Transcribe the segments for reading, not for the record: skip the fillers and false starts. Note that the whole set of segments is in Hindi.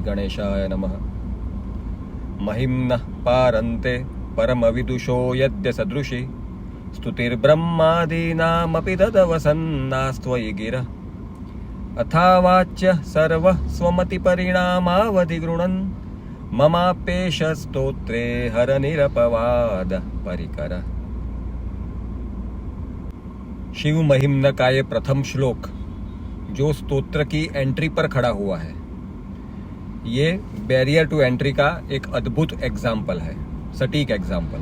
गणेशाय नमः। महिम्नः पारन्ते परमविदुषो यद्य सदृशी स्तुतिर्ब्रह्मादीनामपि तदवसन्नास्त्वयि गिरः। अथावाच्य सर्वः स्वमतिपरिणामावधिगृणन् ममाप्येष स्तोत्रे हरनिरपवाद परिकर। शिव महिम्न का ये प्रथम श्लोक जो स्तोत्र की एंट्री पर खड़ा हुआ है, ये बैरियर टू एंट्री का एक अद्भुत एग्जाम्पल है, सटीक एग्जाम्पल।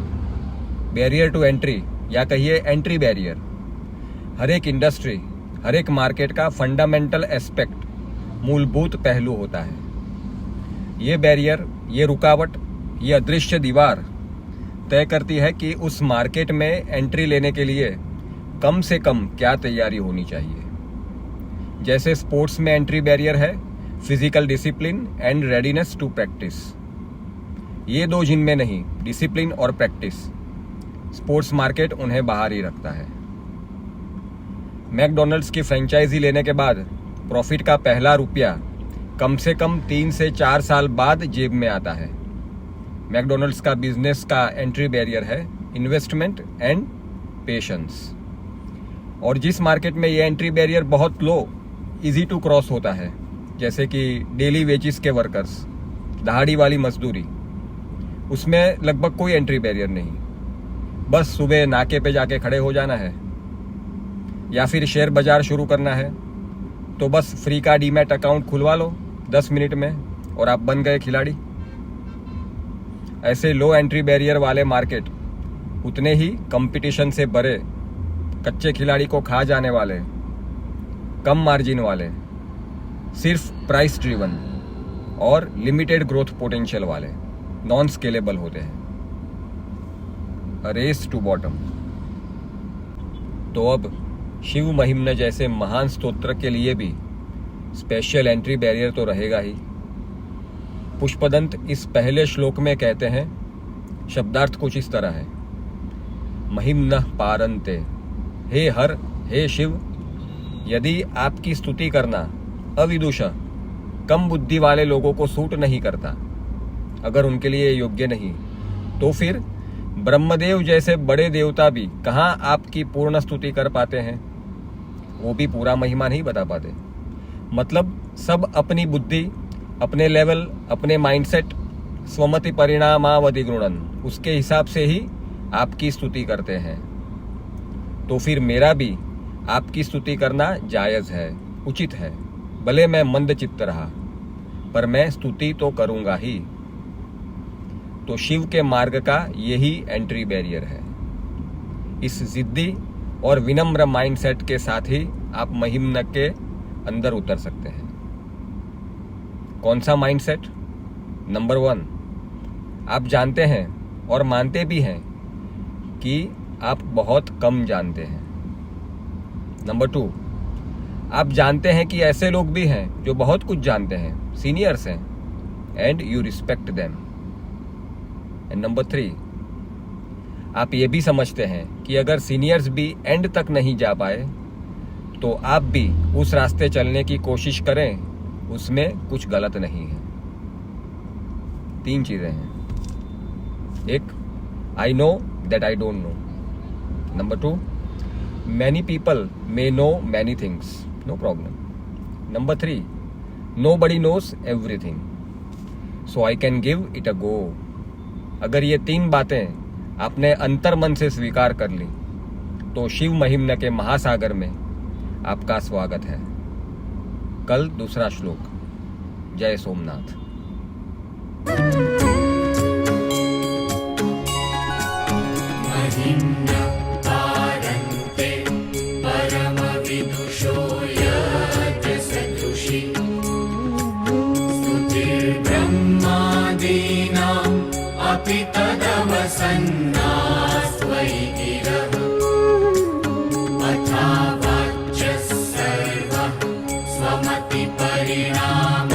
बैरियर टू एंट्री या कहिए एंट्री बैरियर हर एक इंडस्ट्री, हर एक मार्केट का फंडामेंटल एस्पेक्ट, मूलभूत पहलू होता है। ये बैरियर, ये रुकावट, ये अदृश्य दीवार तय करती है कि उस मार्केट में एंट्री लेने के लिए कम से कम क्या तैयारी होनी चाहिए। जैसे स्पोर्ट्स में एंट्री बैरियर है physical discipline and readiness to practice. ये दो जिनमें नहीं, डिसिप्लिन और प्रैक्टिस, स्पोर्ट्स मार्केट उन्हें बाहर ही रखता है। मैकडॉनल्ड्स की फ्रेंचाइजी लेने के बाद प्रॉफिट का पहला रुपया कम से कम 3 से 4 साल बाद जेब में आता है। मैकडॉनल्ड्स का बिजनेस का एंट्री बैरियर है इन्वेस्टमेंट एंड पेशेंस। और जिस मार्केट में ये एंट्री बैरियर बहुत लो, इजी टू क्रॉस होता है, जैसे कि डेली वेजेस के वर्कर्स, दहाड़ी वाली मजदूरी, उसमें लगभग कोई एंट्री बैरियर नहीं। बस सुबह नाके पे जाके खड़े हो जाना है, या फिर शेयर बाजार शुरू करना है तो बस फ्री का डीमैट अकाउंट खुलवा लो 10 मिनट में और आप बन गए खिलाड़ी। ऐसे लो एंट्री बैरियर वाले मार्केट उतने ही कंपटीशन से भरे, कच्चे खिलाड़ी को खा जाने वाले, कम मार्जिन वाले, सिर्फ प्राइस ड्रिवन और लिमिटेड ग्रोथ पोटेंशियल वाले नॉन स्केलेबल होते हैं। Race to bottom. तो अब शिव महिम्न जैसे महान स्तोत्र के लिए भी स्पेशल एंट्री बैरियर तो रहेगा ही। पुष्पदंत इस पहले श्लोक में कहते हैं, शब्दार्थ कुछ इस तरह है, महिम्नः पारन्ते, हे हर, हे शिव, यदि आपकी स्तुति करना अविदुष, कम बुद्धि वाले लोगों को सूट नहीं करता, अगर उनके लिए योग्य नहीं, तो फिर ब्रह्मदेव जैसे बड़े देवता भी कहाँ आपकी पूर्ण स्तुति कर पाते हैं, वो भी पूरा महिमा नहीं बता पाते। मतलब सब अपनी बुद्धि, अपने लेवल, अपने माइंडसेट, स्वमति परिणामावधि गुणन, उसके हिसाब से ही आपकी स्तुति करते हैं। तो फिर मेरा भी आपकी स्तुति करना जायज़ है, उचित है। भले मैं मंद चित्त रहा, पर मैं स्तुति तो करूंगा ही। तो शिव के मार्ग का यही एंट्री बैरियर है। इस जिद्दी और विनम्र माइंडसेट के साथ ही आप महिम्न के अंदर उतर सकते हैं। कौन सा माइंडसेट? नंबर 1, आप जानते हैं और मानते भी हैं कि आप बहुत कम जानते हैं। नंबर 2, आप जानते हैं कि ऐसे लोग भी हैं जो बहुत कुछ जानते हैं, सीनियर्स हैं, and you respect them. And number 3, आप ये भी समझते हैं कि अगर सीनियर्स भी एंड तक नहीं जा पाए तो आप भी उस रास्ते चलने की कोशिश करें, उसमें कुछ गलत नहीं है। 3 चीजें हैं। 1, I know that I don't know. Number 2, many people may know many things, no problem. Number 3, nobody knows everything, so I can give it a go. अगर ये 3 बातें आपने अंतर मन से स्वीकार कर ली तो शिव महिम्न के महासागर में आपका स्वागत है। कल दूसरा श्लोक। जय सोमनाथ। ब्रह्मादीनाम् अपि तदवसन्नास्त्वयि गिरः। अथावाच्य सर्वः स्वमतिपरिणाम